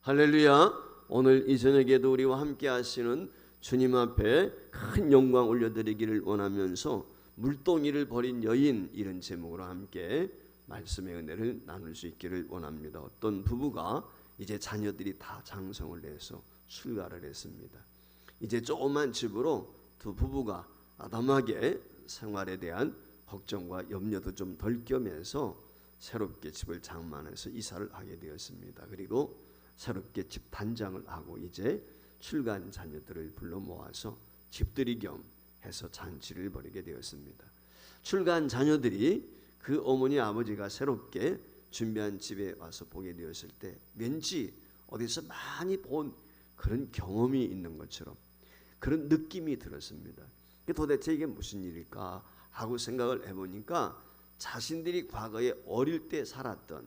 할렐루야. 오늘 이 저녁에도 우리와 함께 하시는 주님 앞에 큰 영광 올려드리기를 원하면서 물동이를 버린 여인, 이런 제목으로 함께 말씀의 은혜를 나눌 수 있기를 원합니다. 어떤 부부가 이제 자녀들이 다 장성을 해서 출가를 했습니다. 이제 조그만 집으로 두 부부가 아담하게 생활에 대한 걱정과 염려도 좀 덜 겸해서 새롭게 집을 장만해서 이사를 하게 되었습니다. 그리고 새롭게 집 단장을 하고 이제 출가한 자녀들을 불러 모아서 집들이 겸 해서 잔치를 벌이게 되었습니다. 출가한 자녀들이 그 어머니 아버지가 새롭게 준비한 집에 와서 보게 되었을 때 왠지 어디서 많이 본 그런 경험이 있는 것처럼 그런 느낌이 들었습니다. 도대체 이게 무슨 일일까 하고 생각을 해보니까 자신들이 과거에 어릴 때 살았던,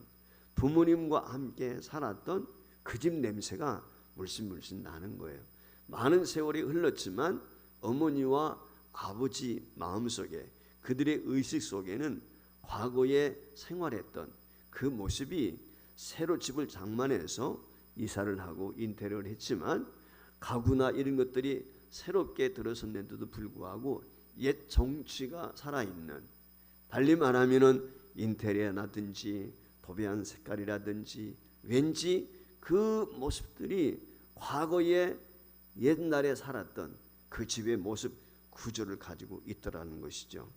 부모님과 함께 살았던 그 집 냄새가 물씬 나는 거예요. 많은 세월이 흘렀지만 어머니와 아버지 마음속에, 그들의 의식 속에는 과거에 생활했던 그 모습이 새로 집을 장만해서 이사를 하고 인테리어를 했지만 가구나 이런 것들이 새롭게 들어섰는데도 불구하고 옛 정취가 살아있는, 달리 말하면은 인테리어라든지 도배한 색깔이라든지 왠지 그 모습들이 과거에 옛날에 살았던 그 집의 모습 구조를 가지고 있더라는 것이죠.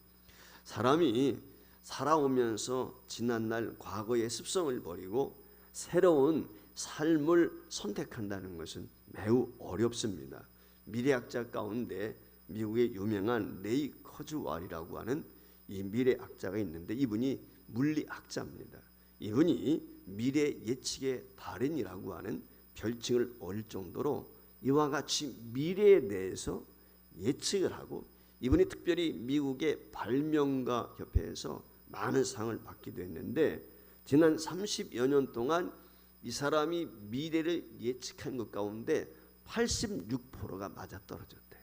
사람이 살아오면서 지난날 과거의 습성을 버리고 새로운 삶을 선택한다는 것은 매우 어렵습니다. 미래학자 가운데 미국의 유명한 레이 커즈왈이라고 하는 이 미래학자가 있는데 이분이 물리학자입니다. 이분이 미래 예측의 달인이라고 하는 별칭을 얻을 정도로 이와 같이 미래에 대해서 예측을 하고, 이분이 특별히 미국의 발명가 협회에서 많은 상을 받기도 했는데 지난 30여 년 동안 이 사람이 미래를 예측한 것 가운데 86%가 맞아떨어졌대요.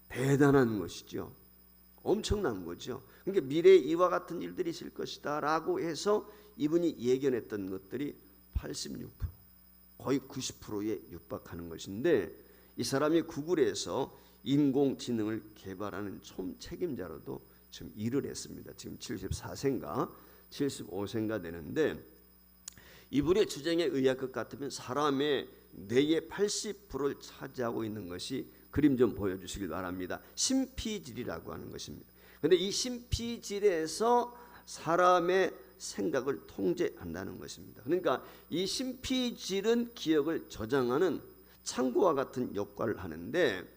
대단한 것이죠. 엄청난 거죠. 그러니까 미래에 이와 같은 일들이 있을 것이다 라고 해서 이분이 예견했던 것들이 86%, 거의 90%에 육박하는 것인데, 이 사람이 구글에서 인공지능을 개발하는 총책임자로도 지금 일을 했습니다. 지금 74세인가 75세인가 되는데, 이분의 주장에 의할 것 같으면 사람의 뇌의 80%를 차지하고 있는 것이, 그림 좀 보여주시길 바랍니다. 심피질이라고 하는 것입니다. 그런데 이 심피질에서 사람의 생각을 통제한다는 것입니다. 그러니까 이 심피질은 기억을 저장하는 창고와 같은 역할을 하는데,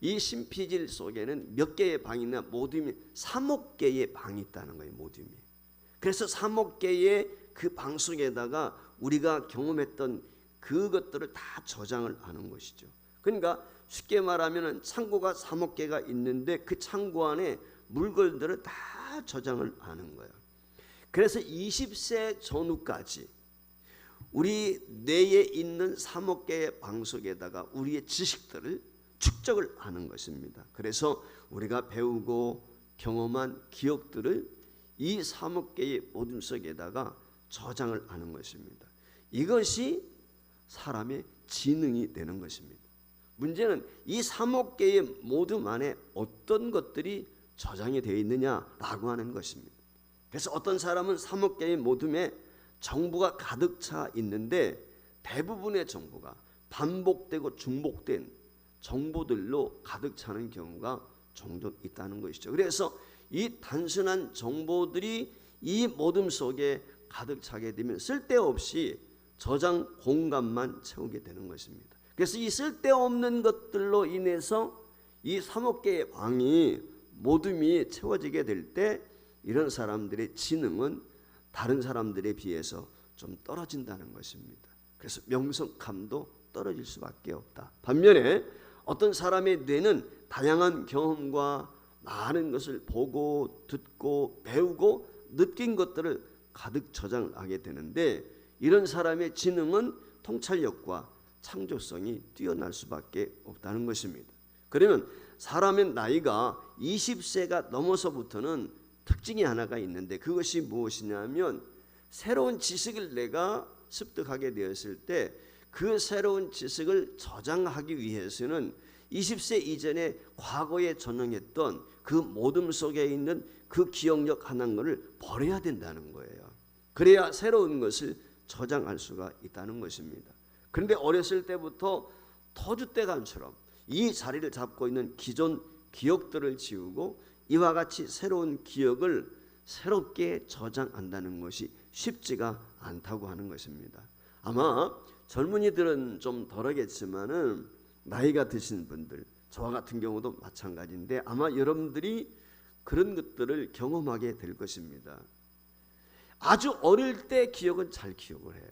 이 심피질 속에는 몇 개의 방이나 모듈이 3억 개의 방이 있다는 거예요. 모듈이. 그래서 3억 개의 그 방 속에다가 우리가 경험했던 그것들을 다 저장을 하는 것이죠. 그러니까 쉽게 말하면 창고가 3억 개가 있는데 그 창고 안에 물건들을 다 저장을 하는 거예요. 그래서 20세 전후까지 우리 뇌에 있는 3억 개의 방 속에다가 우리의 지식들을 축적을 하는 것입니다. 그래서 우리가 배우고 경험한 기억들을 이 3억 개의 모둠 속에다가 저장을 하는 것입니다. 이것이 사람의 지능이 되는 것입니다. 문제는 이 3억 개의 모둠 안에 어떤 것들이 저장이 되어 있느냐라고 하는 것입니다. 그래서 어떤 사람은 3억 개의 모둠에 정보가 가득 차 있는데 대부분의 정보가 반복되고 중복된 정보들로 가득 차는 경우가 종종 있다는 것이죠. 그래서 이 단순한 정보들이 이 모둠 속에 가득 차게 되면 쓸데없이 저장 공간만 채우게 되는 것입니다. 그래서 이 쓸데없는 것들로 인해서 이 3억 개의 방이 모둠이 채워지게 될 때 이런 사람들의 지능은 다른 사람들에 비해서 좀 떨어진다는 것입니다. 그래서 명석함도 떨어질 수밖에 없다. 반면에 어떤 사람의 뇌는 다양한 경험과 많은 것을 보고 듣고 배우고 느낀 것들을 가득 저장하게 되는데, 이런 사람의 지능은 통찰력과 창조성이 뛰어날 수밖에 없다는 것입니다. 그러면 사람의 나이가 20세가 넘어서부터는 특징이 하나가 있는데 그것이 무엇이냐면 새로운 지식을 내가 습득하게 되었을 때 그 새로운 지식을 저장하기 위해서는 20세 이전에 과거에 전능했던 그 모둠 속에 있는 그 기억력 하나를 버려야 된다는 거예요. 그래야 새로운 것을 저장할 수가 있다는 것입니다. 그런데 어렸을 때부터 터줏대감처럼 이 자리를 잡고 있는 기존 기억들을 지우고 이와 같이 새로운 기억을 새롭게 저장한다는 것이 쉽지가 않다고 하는 것입니다. 아마 젊은이들은 좀 덜하겠지만은 나이가 드신 분들, 저와 같은 경우도 마찬가지인데 아마 여러분들이 그런 것들을 경험하게 될 것입니다. 아주 어릴 때 기억은 잘 기억을 해요.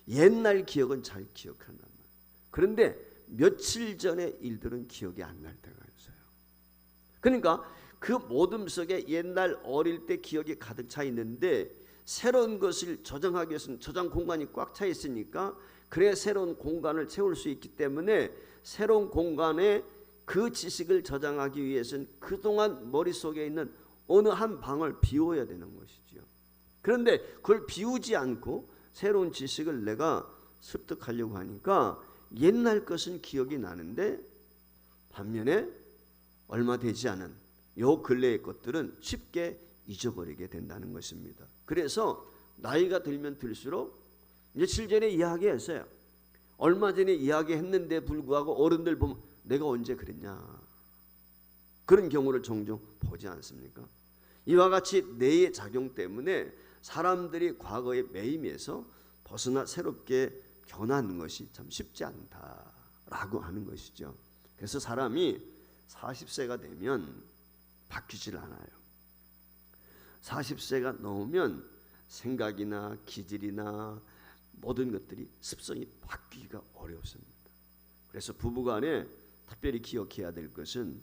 옛날 기억은 잘 기억한단 말이에요. 그런데 며칠 전의 일들은 기억이 안 날 때가 있어요. 그러니까 그 모둠 속에 옛날 어릴 때 기억이 가득 차 있는데 새로운 것을 저장하기 위해서는 저장 공간이 꽉 차 있으니까 그래 새로운 공간을 채울 수 있기 때문에 새로운 공간에 그 지식을 저장하기 위해서는 그동안 머릿속에 있는 어느 한 방을 비워야 되는 것이죠. 그런데 그걸 비우지 않고 새로운 지식을 내가 습득하려고 하니까 옛날 것은 기억이 나는데 반면에 얼마 되지 않은 요 근래의 것들은 쉽게 잊어버리게 된다는 것입니다. 그래서 나이가 들면 들수록 며칠 전에 이야기했어요. 얼마 전에 이야기했는데 불구하고 어른들 보면 내가 언제 그랬냐, 그런 경우를 종종 보지 않습니까? 이와 같이 뇌의 작용 때문에 사람들이 과거에 매임에서 벗어나 새롭게 변하는 것이 참 쉽지 않다라고 하는 것이죠. 그래서 사람이 40세가 되면 바뀌질 않아요. 40세가 넘으면 생각이나 기질이나 모든 것들이 습성이 바뀌기가 어렵습니다. 그래서 부부간에 특별히 기억해야 될 것은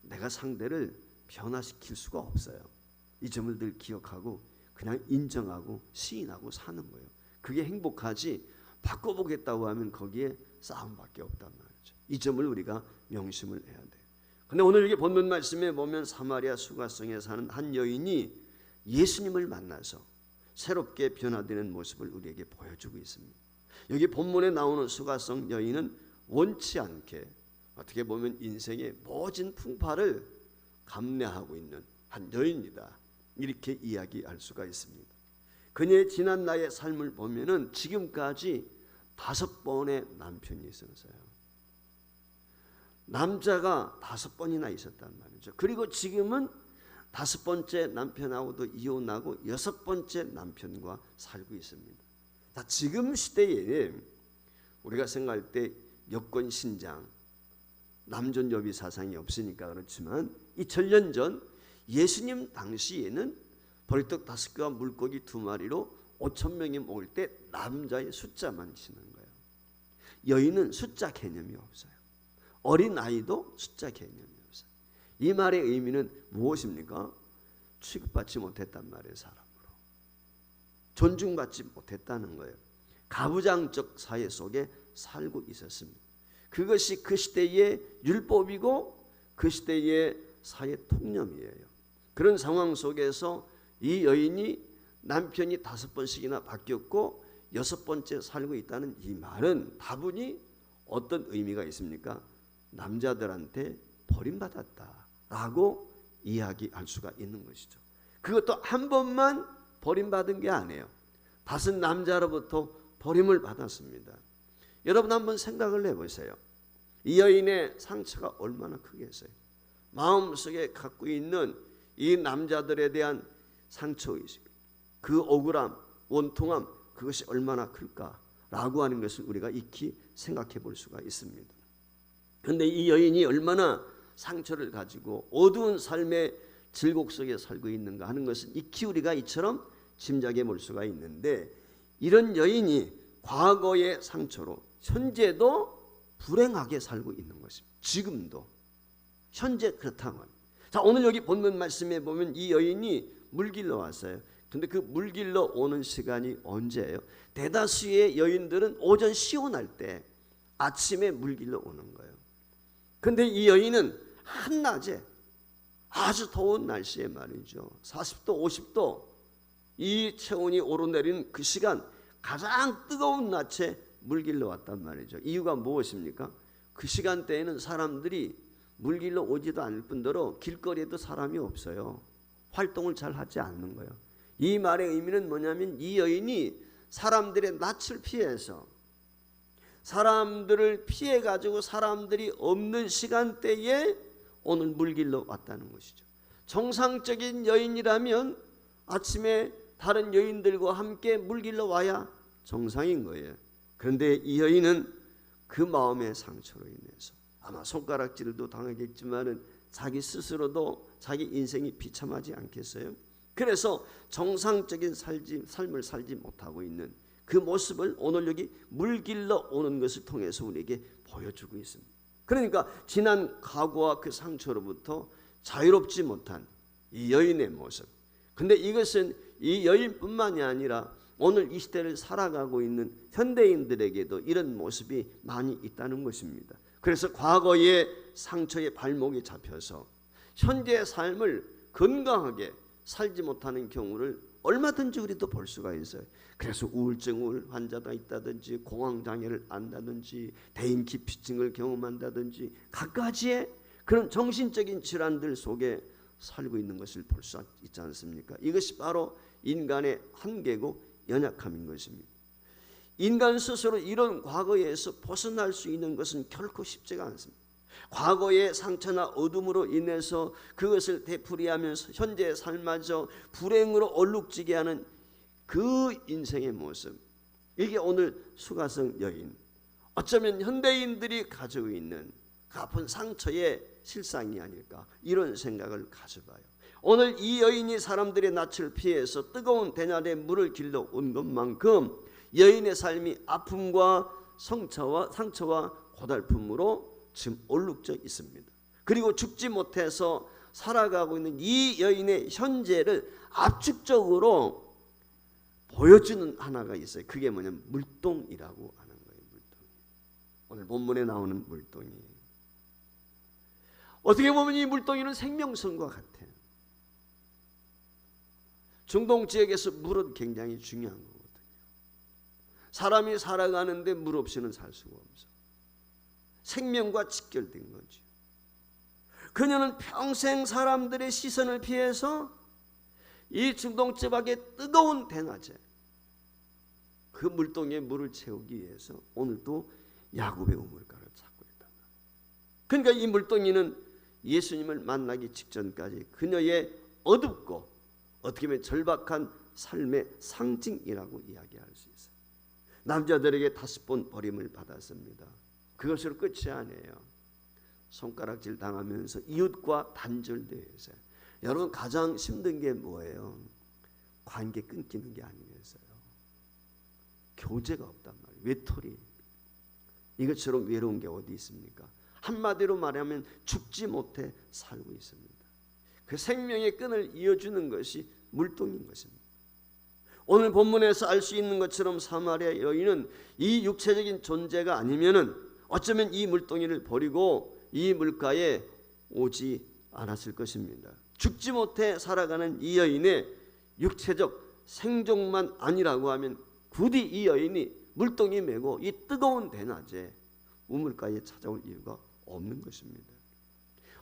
내가 상대를 변화시킬 수가 없어요. 이 점을 늘 기억하고 그냥 인정하고 시인하고 사는 거예요. 그게 행복하지 바꿔보겠다고 하면 거기에 싸움밖에 없단 말이죠. 이 점을 우리가 명심을 해야 돼요. 근데 오늘 이게 본문 말씀에 보면 사마리아 수가성에 사는 한 여인이 예수님을 만나서 새롭게 변화되는 모습을 우리에게 보여주고 있습니다. 여기 본문에 나오는 수가성 여인은 원치 않게 어떻게 보면 인생의 모진 풍파를 감내하고 있는 한 여인이다, 이렇게 이야기할 수가 있습니다. 그녀의 지난 나의 삶을 보면은 지금까지 5번의 남편이 있었어요. 남자가 5번이나 있었단 말이죠. 그리고 지금은 5번째 남편하고도 이혼하고 6번째 남편과 살고 있습니다. 자, 지금 시대에 우리가 생각할 때 여권 신장, 남존여비 사상이 없으니까 그렇지만 2000년 전 예수님 당시에는 벌떡 5개와 물고기 2마리로 5,000명이 모일 때 남자의 숫자만 치는 거예요. 여인은 숫자 개념이 없어요. 어린아이도 숫자 개념이 없어요. 이 말의 의미는 무엇입니까? 취급받지 못했단 말이에요. 사람으로 존중받지 못했다는 거예요. 가부장적 사회 속에 살고 있었습니다. 그것이 그 시대의 율법이고 그 시대의 사회 통념이에요. 그런 상황 속에서 이 여인이 남편이 5번씩이나 바뀌었고 6번째 살고 있다는 이 말은 다분히 어떤 의미가 있습니까? 남자들한테 버림받았다라고 이야기할 수가 있는 것이죠. 그것도 한 번만 버림받은 게 아니에요. 5 남자로부터 버림을 받았습니다. 여러분 한번 생각을 해보세요. 이 여인의 상처가 얼마나 크겠어요. 마음속에 갖고 있는 이 남자들에 대한 상처의식, 그 억울함, 원통함, 그것이 얼마나 클까라고 하는 것을 우리가 익히 생각해 볼 수가 있습니다. 그런데 이 여인이 얼마나 상처를 가지고 어두운 삶의 질곡 속에 살고 있는가 하는 것은 익히 우리가 이처럼 짐작해 볼 수가 있는데, 이런 여인이 과거의 상처로 현재도 불행하게 살고 있는 것입니다. 지금도 현재 그렇다면, 자, 오늘 여기 본문 말씀에 보면 이 여인이 물길로 왔어요. 근데 그 물길로 오는 시간이 언제예요? 대다수의 여인들은 오전 시원할 때 아침에 물길로 오는 거예요. 근데 이 여인은 한낮에 아주 더운 날씨에 말이죠, 40도 50도 이 체온이 오르내리는 그 시간, 가장 뜨거운 낯에 물길로 왔단 말이죠. 이유가 무엇입니까? 그 시간대에는 사람들이 물길로 오지도 않을 뿐더러 길거리에도 사람이 없어요. 활동을 잘 하지 않는 거예요. 이 말의 의미는 뭐냐면 이 여인이 사람들의 낯을 피해서 사람들을 피해 가지고 사람들이 없는 시간대에 오늘 물길로 왔다는 것이죠. 정상적인 여인이라면 아침에 다른 여인들과 함께 물길로 와야 정상인 거예요. 그런데 이 여인은 그 마음의 상처로 인해서 아마 손가락질도 당하겠지만은 자기 스스로도 자기 인생이 비참하지 않겠어요? 그래서 정상적인 삶을 살지 못하고 있는 그 모습을 오늘 여기 물길로 오는 것을 통해서 우리에게 보여주고 있습니다. 그러니까 지난 과거와 그 상처로부터 자유롭지 못한 이 여인의 모습. 근데 이것은 이 여인뿐만이 아니라 오늘 이 시대를 살아가고 있는 현대인들에게도 이런 모습이 많이 있다는 것입니다. 그래서 과거의 상처에 발목이 잡혀서 현재의 삶을 건강하게 살지 못하는 경우를 얼마든지 우리도 볼 수가 있어요. 그래서 우울증 환자가 있다든지 공황장애를 안다든지 대인기피증을 경험한다든지 갖가지의 그런 정신적인 질환들 속에 살고 있는 것을 볼 수 있지 않습니까? 이것이 바로 인간의 한계고 연약함인 것입니다. 인간 스스로 이런 과거에서 벗어날 수 있는 것은 결코 쉽지가 않습니다. 과거의 상처나 어둠으로 인해서 그것을 되풀이하면서 현재의 삶마저 불행으로 얼룩지게 하는 그 인생의 모습, 이게 오늘 수가성 여인, 어쩌면 현대인들이 가지고 있는 그 아픈 상처의 실상이 아닐까, 이런 생각을 가져봐요. 오늘 이 여인이 사람들의 낯을 피해서 뜨거운 대낮에 물을 길러 온 것만큼 여인의 삶이 아픔과 상처와 고달픔으로 지금 얼룩져 있습니다. 그리고 죽지 못해서 살아가고 있는 이 여인의 현재를 압축적으로 보여주는 하나가 있어요. 그게 뭐냐면 물동이라고 하는 거예요. 물동. 오늘 본문에 나오는 물동이. 어떻게 보면 이 물동이는 생명선과 같아요. 중동 지역에서 물은 굉장히 중요한 거거든요. 사람이 살아가는데 물 없이는 살 수가 없어. 생명과 직결된 거죠. 그녀는 평생 사람들의 시선을 피해서 이 중동 지방의 뜨거운 대낮에 그 물동에 물을 채우기 위해서 오늘도 야곱의 우물가를 찾고 있다. 그러니까 이 물동이는 예수님을 만나기 직전까지 그녀의 어둡고 어떻게 보면 절박한 삶의 상징이라고 이야기할 수 있어요. 남자들에게 5번 버림을 받았습니다. 그것으로 끝이 아니에요. 손가락질 당하면서 이웃과 단절되어서. 여러분 가장 힘든 게 뭐예요? 관계 끊기는 게 아니겠어요? 교제가 없단 말이에요. 외톨이. 이것처럼 외로운 게 어디 있습니까? 한마디로 말하면 죽지 못해 살고 있습니다. 그 생명의 끈을 이어주는 것이 물동인 것입니다. 오늘 본문에서 알 수 있는 것처럼 사마리아 여인은 이 육체적인 존재가 아니면은 어쩌면 이 물동이를 버리고 이 물가에 오지 않았을 것입니다. 죽지 못해 살아가는 이 여인의 육체적 생존만 아니라고 하면 부디 이 여인이 물동이 메고 이 뜨거운 대낮에 우물가에 찾아올 이유가 없는 것입니다.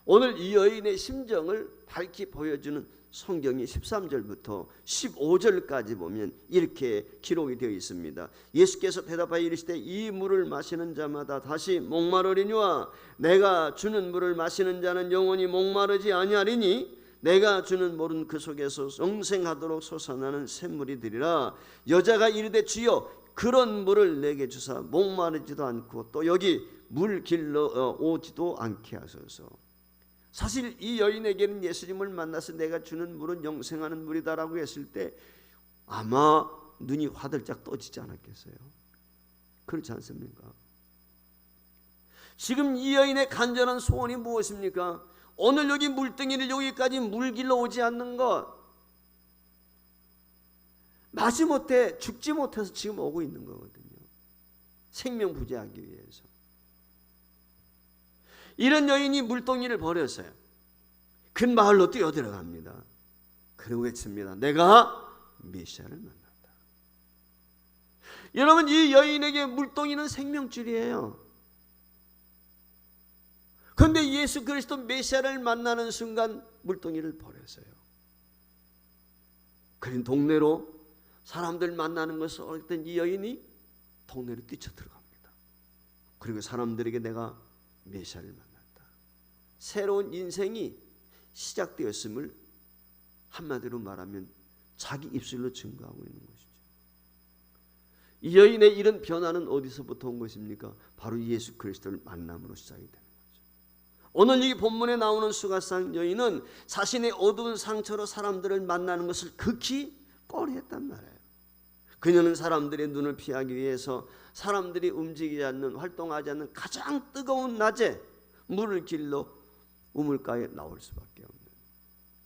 오늘 이 여인의 심정을 밝히 보여주는 성경이 13절부터 15절까지 보면 이렇게 기록이 되어 있습니다. 예수께서 대답하여 이르시되 이 물을 마시는 자마다 다시 목마르리니와 내가 주는 물을 마시는 자는 영원히 목마르지 아니하리니 내가 주는 물은 그 속에서 영생하도록 솟아나는 샘물이 되리라. 여자가 이르되 주여 그런 물을 내게 주사 목마르지도 않고 또 여기 물 길러 오지도 않게 하소서. 사실 이 여인에게는 예수님을 만나서 내가 주는 물은 영생하는 물이다라고 했을 때 아마 눈이 화들짝 떠지지 않았겠어요? 그렇지 않습니까? 지금 이 여인의 간절한 소원이 무엇입니까? 오늘 여기 물등이를 여기까지 물 길러 오지 않는 것, 마지못해 죽지 못해서 지금 오고 있는 거거든요. 생명 부재하기 위해서. 이런 여인이 물동이를 버렸어요. 큰 마을로 뛰어들어갑니다. 그리고 외칩니다. 내가 메시아를 만났다. 여러분, 이 여인에게 물동이는 생명줄이에요. 그런데 예수 그리스도 메시아를 만나는 순간 물동이를 버렸어요. 그린 동네로 사람들 만나는 것을 어떤 이 여인이 동네로 뛰쳐들어갑니다. 그리고 사람들에게 내가 메시아를 만났다, 새로운 인생이 시작되었음을 한마디로 말하면 자기 입술로 증거하고 있는 것이죠. 이 여인의 이런 변화는 어디서부터 온 것입니까? 바로 예수 그리스도를 만남으로 시작이 되는 거죠. 오늘 이 본문에 나오는 수가상 여인은 자신의 어두운 상처로 사람들을 만나는 것을 극히 꺼려했단 말이에요. 그녀는 사람들의 눈을 피하기 위해서 사람들이 움직이지 않는, 활동하지 않는 가장 뜨거운 낮에 물을 길러 우물가에 나올 수밖에 없는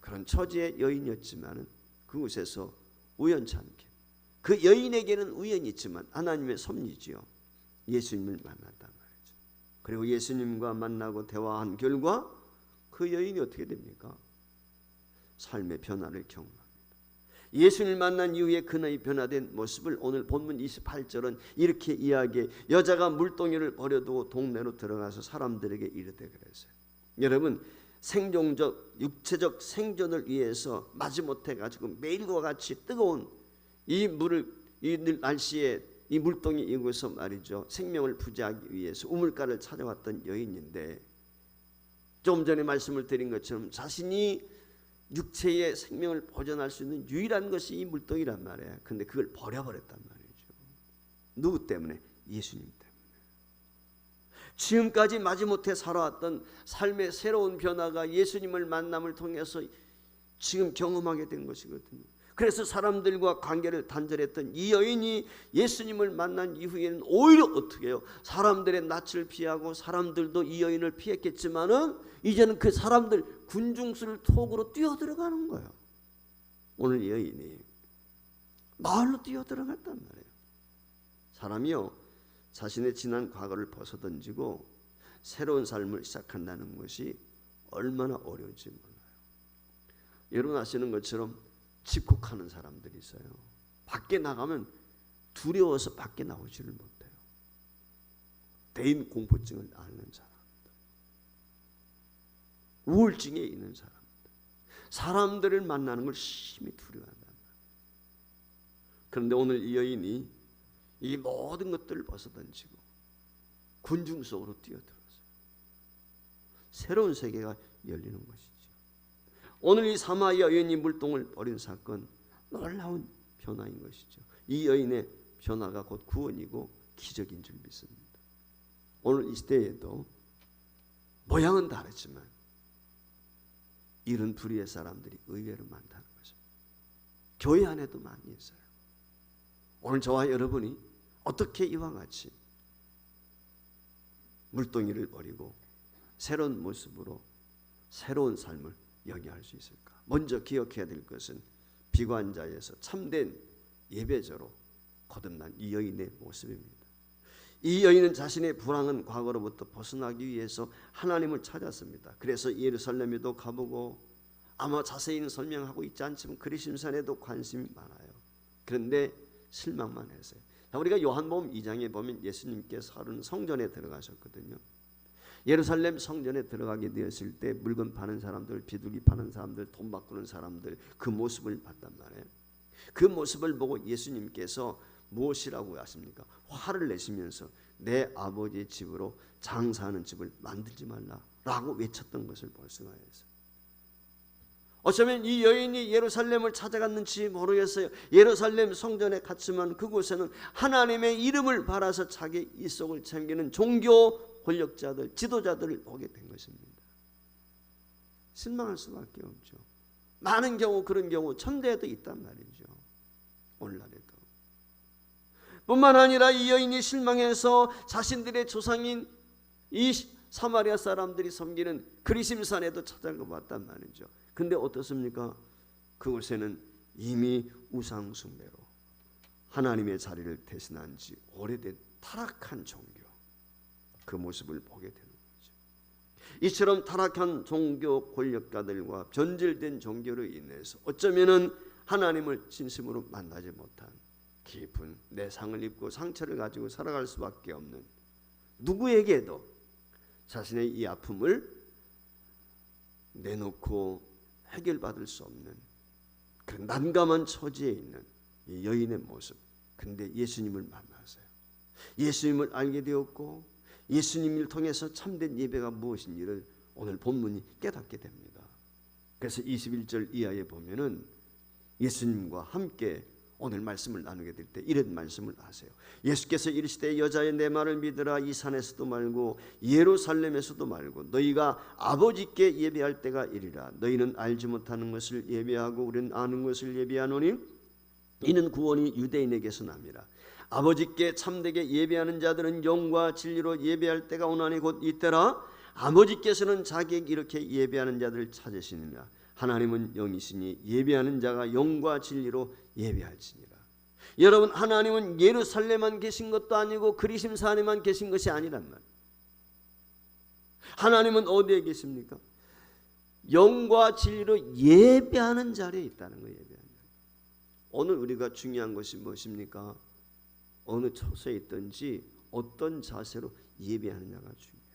그런 처지의 여인이었지만 그곳에서 우연찮게, 그 여인에게는 우연이 있지만 하나님의 섭리지요, 예수님을 만났단 말이죠. 그리고 예수님과 만나고 대화한 결과 그 여인이 어떻게 됩니까? 삶의 변화를 경험합니다. 예수님을 만난 이후에 그녀의 변화된 모습을 오늘 본문 28절은 이렇게 이야기해, 여자가 물동이를 버려두고 동네로 들어가서 사람들에게 이르되 그랬어요. 여러분, 생존적 육체적 생존을 위해서 마지못해 가지고 매일과 같이 뜨거운 이 물을, 이 날씨에 이 물동이 이곳에서 말이죠, 생명을 부지하기 위해서 우물가를 찾아왔던 여인인데, 좀 전에 말씀을 드린 것처럼 자신이 육체의 생명을 보존할 수 있는 유일한 것이 이 물동이란 말이에요. 근데 그걸 버려버렸단 말이죠. 누구 때문에? 예수님 때문에. 지금까지 마지못해 살아왔던 삶의 새로운 변화가 예수님을 만남을 통해서 지금 경험하게 된 것이거든요. 그래서 사람들과 관계를 단절했던 이 여인이 예수님을 만난 이후에는 오히려 어떻게 해요? 사람들의 낯을 피하고, 사람들도 이 여인을 피했겠지만은 이제는 그 사람들 군중수를 톡으로 뛰어들어가는 거예요. 오늘 이 여인이 마을로 뛰어들어갔단 말이에요. 사람이요, 자신의 지난 과거를 벗어던지고 새로운 삶을 시작한다는 것이 얼마나 어려운지 몰라요. 여러분 아시는 것처럼 집콕하는 사람들이 있어요. 밖에 나가면 두려워서 밖에 나오지를 못해요. 대인 공포증을 앓는 사람들, 우울증에 있는 사람들, 사람들을 만나는 걸 심히 두려워한단 말이에요. 그런데 오늘 이 여인이 이 모든 것들을 벗어던지고 군중 속으로 뛰어들어서 새로운 세계가 열리는 것이죠. 오늘 이 사마리아 여인이 물동을 버린 사건, 놀라운 변화인 것이죠. 이 여인의 변화가 곧 구원이고 기적인 줄 믿습니다. 오늘 이 시대에도 모양은 다르지만 이런 불의의 사람들이 의외로 많다는 것입니다. 교회 안에도 많이 있어요. 오늘 저와 여러분이 어떻게 이와 같이 물동이를 버리고 새로운 모습으로 새로운 삶을 영위할 수 있을까? 먼저 기억해야 될 것은 비관자에서 참된 예배자로 거듭난 이 여인의 모습입니다. 이 여인은 자신의 불황한 과거로부터 벗어나기 위해서 하나님을 찾았습니다. 그래서 예루살렘에도 가보고, 아마 자세히는 설명하고 있지 않지만 그리심산에도 관심이 많아요. 그런데 실망만 했어요. 우리가 요한복음 2장에 보면 예수님께서 성전에 들어가셨거든요. 예루살렘 성전에 들어가게 되었을 때 물건 파는 사람들, 비둘기 파는 사람들, 돈 바꾸는 사람들, 그 모습을 봤단 말이에요. 그 모습을 보고 예수님께서 무엇이라고 하십니까? 화를 내시면서 내 아버지의 집으로 장사하는 집을 만들지 말라라고 외쳤던 것을 볼 수가 있어요. 어쩌면 이 여인이 예루살렘을 찾아갔는지 모르겠어요. 예루살렘 성전에 갔지만 그곳에는 하나님의 이름을 바라서 자기 이속을 챙기는 종교 권력자들, 지도자들을 보게 된 것입니다. 실망할 수밖에 없죠. 많은 경우 그런 경우 천대에도 있단 말이죠. 오늘날에도. 뿐만 아니라 이 여인이 실망해서 자신들의 조상인 이 사마리아 사람들이 섬기는 그리심산에도 찾아가 봤단 말이죠. 근데 어떻습니까? 그곳에는 이미 우상 숭배로 하나님의 자리를 대신한 지 오래된 타락한 종교, 그 모습을 보게 되는 거죠. 이처럼 타락한 종교 권력가들과 변질된 종교로 인해서 어쩌면은 하나님을 진심으로 만나지 못한 깊은 내상을 입고 상처를 가지고 살아갈 수밖에 없는, 누구에게도 자신의 이 아픔을 내놓고 해결받을 수 없는 그런 난감한 처지에 있는 이 여인의 모습. 근데 예수님을 만나서요, 예수님을 알게 되었고 예수님을 통해서 참된 예배가 무엇인지를 오늘 본문이 깨닫게 됩니다. 그래서 21절 이하에 보면은 예수님과 함께 오늘 말씀을 나누게 될 때 이런 말씀을 하세요. 예수께서 이르시되 여자의 내 말을 믿으라. 이 산에서도 말고 예루살렘에서도 말고 너희가 아버지께 예배할 때가 이리라. 너희는 알지 못하는 것을 예배하고 우리는 아는 것을 예배하노니 이는 구원이 유대인에게서 남이라. 아버지께 참되게 예배하는 자들은 영과 진리로 예배할 때가 오나니 곧 이때라. 아버지께서는 자기에게 이렇게 예배하는 자들을 찾으시느니라. 하나님은 영이시니 예배하는 자가 영과 진리로 예배할지니라. 여러분, 하나님은 예루살렘만 계신 것도 아니고 그리심사 안에만 계신 것이 아니란 말이에요. 하나님은 어디에 계십니까? 영과 진리로 예배하는 자리에 있다는 거예요. 예배하는 자리. 오늘 우리가 중요한 것이 무엇입니까? 어느 처소에 있든지 어떤 자세로 예배하느냐가 중요해요.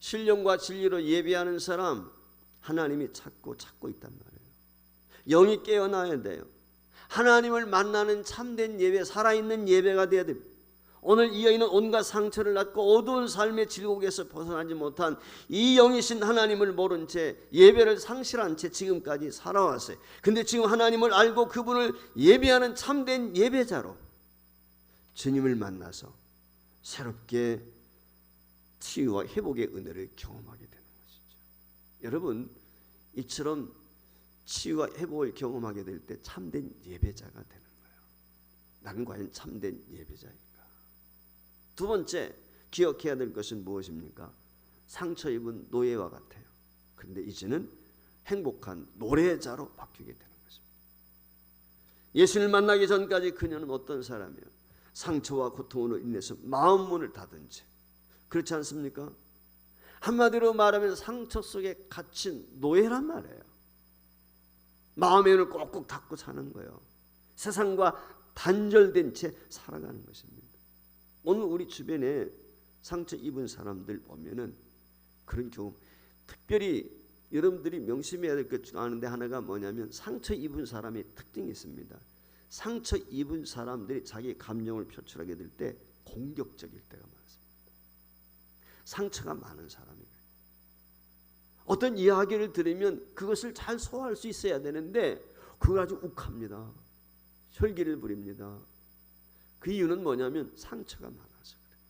신령과 진리로 예배하는 사람 하나님이 찾고 있단 말이에요. 영이 깨어나야 돼요. 하나님을 만나는 참된 예배, 살아있는 예배가 되어야 됩니다. 오늘 이 여인은 온갖 상처를 낳고 어두운 삶의 질곡에서 벗어나지 못한 이 영이신 하나님을 모른 채 예배를 상실한 채 지금까지 살아왔어요. 근데 지금 하나님을 알고 그분을 예배하는 참된 예배자로 주님을 만나서 새롭게 치유와 회복의 은혜를 경험하게 되는 것이죠. 여러분, 이처럼 치유와 회복을 경험하게 될 때 참된 예배자가 되는 거예요. 나는 과연 참된 예배자인가? 두 번째 기억해야 될 것은 무엇입니까? 상처 입은 노예와 같아요. 그런데 이제는 행복한 노래자로 바뀌게 되는 것입니다. 예수를 만나기 전까지 그녀는 어떤 사람이에요? 상처와 고통으로 인해서 마음 문을 닫은 채, 그렇지 않습니까? 한마디로 말하면 상처 속에 갇힌 노예란 말이에요. 마음의 문을 꼭꼭 닫고 사는 거예요. 세상과 단절된 채 살아가는 것입니다. 오늘 우리 주변에 상처 입은 사람들 보면은 그런 경우, 특별히 여러분들이 명심해야 될 것 중 아는데 하나가 뭐냐면 상처 입은 사람의 특징이 있습니다. 상처 입은 사람들이 자기 감정을 표출하게 될 때 공격적일 때가 많습니다. 상처가 많은 사람이에요. 어떤 이야기를 들으면 그것을 잘 소화할 수 있어야 되는데 그걸 아주 욱합니다. 혈기를 부립니다. 그 이유는 뭐냐면 상처가 많아서 그래요.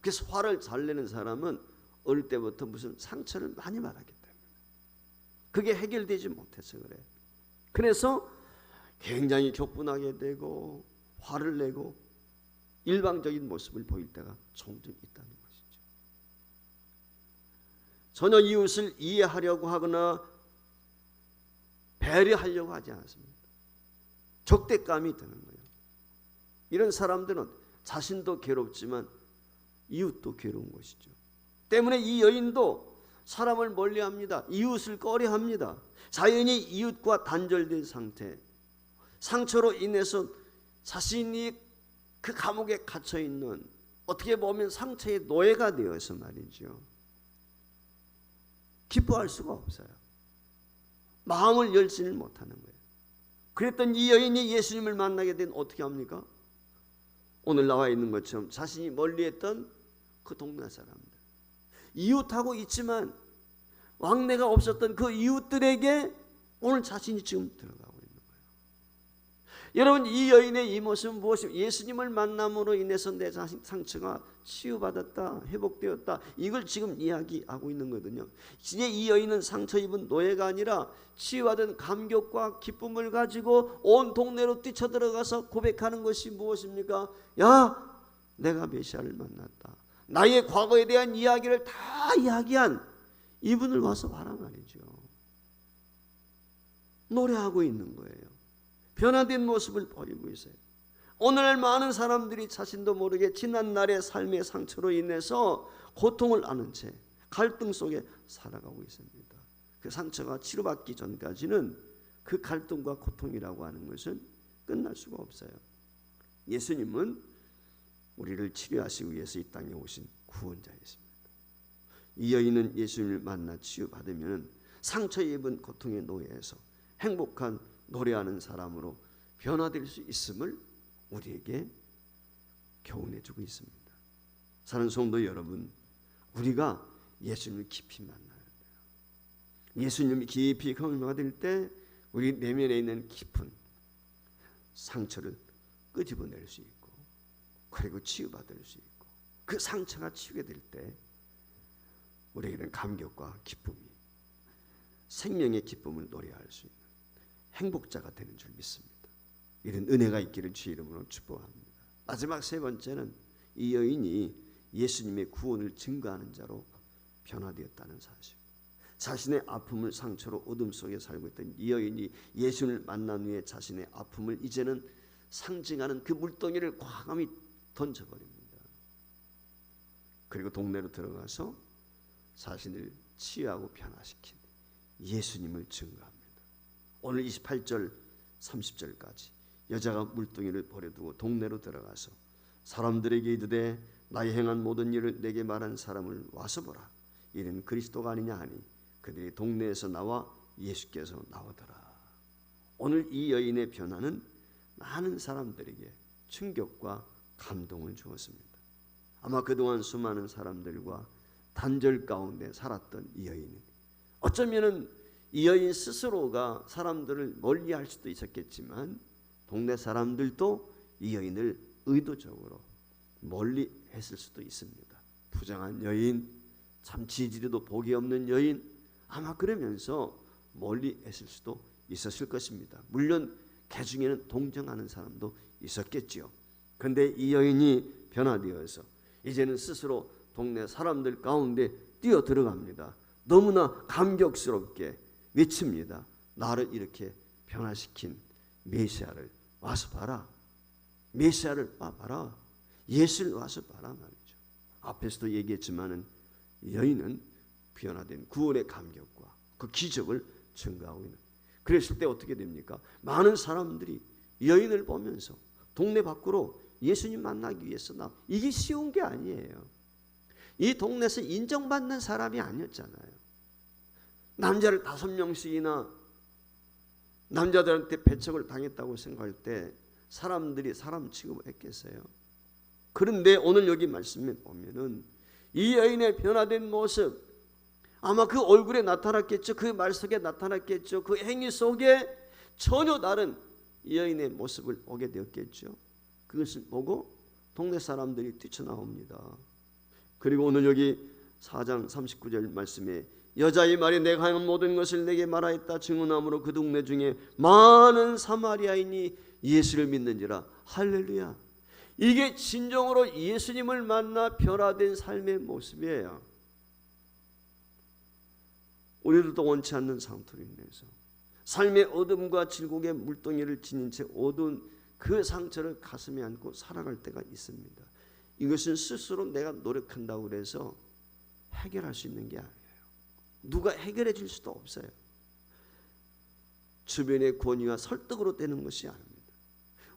그래서 화를 잘 내는 사람은 어릴 때부터 무슨 상처를 많이 받았기 때문에 그게 해결되지 못해서 그래요. 그래서 굉장히 격분하게 되고 화를 내고 일방적인 모습을 보일 때가 종종 있다는 것이죠. 전혀 이웃을 이해하려고 하거나 배려하려고 하지 않습니다. 적대감이 드는 거예요. 이런 사람들은 자신도 괴롭지만 이웃도 괴로운 것이죠. 때문에 이 여인도 사람을 멀리합니다. 이웃을 꺼려합니다. 자연히 이웃과 단절된 상태, 상처로 인해서 자신이 그 감옥에 갇혀있는, 어떻게 보면 상처의 노예가 되어서 말이죠, 기뻐할 수가 없어요. 마음을 열지를 못하는 거예요. 그랬던 이 여인이 예수님을 만나게 된 어떻게 합니까? 오늘 나와 있는 것처럼 자신이 멀리했던 그 동네 사람들, 이웃하고 있지만 왕래가 없었던 그 이웃들에게 오늘 자신이 지금 들어가고 있는 거예요. 여러분, 이 여인의 이 모습은 무엇입니까? 예수님을 만남으로 인해서 내 자신 상처가 치유받았다, 회복되었다, 이걸 지금 이야기하고 있는 거거든요. 이제 이 여인은 상처 입은 노예가 아니라 치유받은 감격과 기쁨을 가지고 온 동네로 뛰쳐들어가서 고백하는 것이 무엇입니까? 야, 내가 메시아를 만났다. 나의 과거에 대한 이야기를 다 이야기한 이분을 와서 봐라 말이죠. 노래하고 있는 거예요. 변화된 모습을 보이고 있어요. 오늘날 많은 사람들이 자신도 모르게 지난 날의 삶의 상처로 인해서 고통을 아는 채 갈등 속에 살아가고 있습니다. 그 상처가 치료받기 전까지는 그 갈등과 고통이라고 하는 것은 끝날 수가 없어요. 예수님은 우리를 치료하시기 위해서 이 땅에 오신 구원자이십니다. 이 여인은 예수님을 만나 치유받으면 상처 입은 고통의 노예에서 행복한 노래하는 사람으로 변화될 수 있음을 우리에게 교훈해주고 있습니다. 사랑하는 성도 여러분, 우리가 예수님을 깊이 만나야 돼요. 예수님이 깊이 경험받을 때 우리 내면에 있는 깊은 상처를 끄집어낼 수 있고, 그리고 치유받을 수 있고, 그 상처가 치유게 될 때 우리에게는 감격과 기쁨이, 생명의 기쁨을 노래할 수 있는 행복자가 되는 줄 믿습니다. 이런 은혜가 있기를 주의 이름으로 축복합니다. 마지막 세 번째는 이 여인이 예수님의 구원을 증거하는 자로 변화되었다는 사실. 자신의 아픔을 상처로 어둠 속에 살고 있던 이 여인이 예수님을 만난 후에 자신의 아픔을 이제는 상징하는 그 물동이를 과감히 던져버립니다. 그리고 동네로 들어가서 자신을 치유하고 변화시킨 예수님을 증거합니다. 오늘 28절 30절까지 여자가 물동이를 버려두고 동네로 들어가서 사람들에게 이르되 나의 행한 모든 일을 내게 말한 사람을 와서 보라. 이는 그리스도가 아니냐 하니 그들이 동네에서 나와 예수께서 나오더라. 오늘 이 여인의 변화는 많은 사람들에게 충격과 감동을 주었습니다. 아마 그동안 수많은 사람들과 단절 가운데 살았던 이 여인은 어쩌면은 이 여인 스스로가 사람들을 멀리할 수도 있었겠지만 동네 사람들도 이 여인을 의도적으로 멀리했을 수도 있습니다. 부정한 여인, 참 지지리도 복이 없는 여인, 아마 그러면서 멀리했을 수도 있었을 것입니다. 물론 그 중에는 동정하는 사람도 있었겠지요. 그런데 이 여인이 변화되어서 이제는 스스로 동네 사람들 가운데 뛰어 들어갑니다. 너무나 감격스럽게 외칩니다. 나를 이렇게 변화시킨 메시아를 와서 봐라. 메시아를 봐라. 예수를 와서 봐라 말이죠. 앞에서도 얘기했지만은 여인은 변화된 구원의 감격과 그 기적을 증거하고 있는. 그랬을 때 어떻게 됩니까? 많은 사람들이 여인을 보면서 동네 밖으로 예수님 만나기 위해서 이게 쉬운 게 아니에요. 이 동네에서 인정받는 사람이 아니었잖아요. 남자를 5명씩이나 남자들한테 배척을 당했다고 생각할 때 사람들이 사람 취급을 했겠어요. 그런데 오늘 여기 말씀에 보면은 이 여인의 변화된 모습, 아마 그 얼굴에 나타났겠죠. 그 말 속에 나타났겠죠. 그 행위 속에 전혀 다른 이 여인의 모습을 보게 되었겠죠. 그것을 보고 동네 사람들이 뛰쳐나옵니다. 그리고 오늘 여기 4장 39절 말씀에 여자의 말이 내가 한 모든 것을 내게 말하였다 증언함으로 그 동네 중에 많은 사마리아인이 예수를 믿는지라. 할렐루야. 이게 진정으로 예수님을 만나 변화된 삶의 모습이에요. 우리들도 원치 않는 상투로 인해서 삶의 어둠과 질곡의 물동이를 지닌 채 어두운 그 상처를 가슴에 안고 살아갈 때가 있습니다. 이것은 스스로 내가 노력한다고 해서 해결할 수 있는 게 아니에요. 누가 해결해 줄 수도 없어요. 주변의 권위와 설득으로 되는 것이 아닙니다.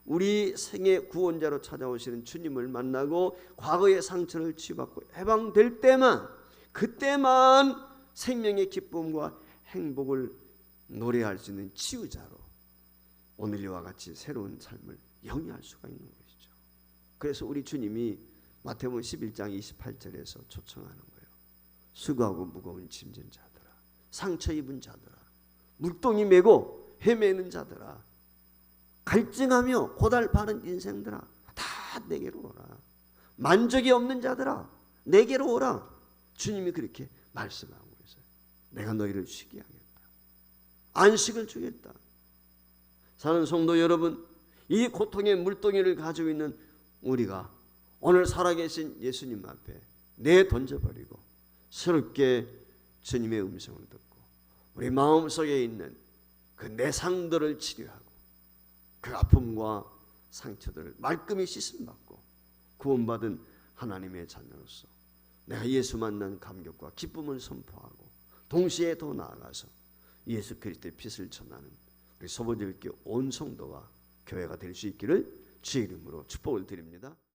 우리 생의 구원자로 찾아오시는 주님을 만나고 과거의 상처를 치유받고 해방될 때만, 그때만 생명의 기쁨과 행복을 노래할 수 있는 치유자로 오늘 이와 같이 새로운 삶을 영위할 수가 있는 것이죠. 그래서 우리 주님이 마태복음 11장 28절에서 초청하는 거예요. 수고하고 무거운 짐진 자들아, 상처 입은 자들아, 물동이 메고 헤매는 자들아, 갈증하며 고달파는 인생들아, 다 내게로 오라. 만족이 없는 자들아, 내게로 오라. 주님이 그렇게 말씀하고 있어요. 내가 너희를 쉬게 하겠다. 안식을 주겠다. 사는 성도 여러분, 이 고통의 물동이를 가지고 있는 우리가 오늘 살아계신 예수님 앞에 내던져버리고 새롭게 주님의 음성을 듣고 우리 마음속에 있는 그 내상들을 치료하고 그 아픔과 상처들을 말끔히 씻음받고 구원받은 하나님의 자녀로서 내가 예수 만난 감격과 기쁨을 선포하고 동시에 더 나아가서 예수 그리스도의 빛을 전하는 우리 소보절교 온 성도가 교회가 될 수 있기를 주의 이름으로 축복을 드립니다.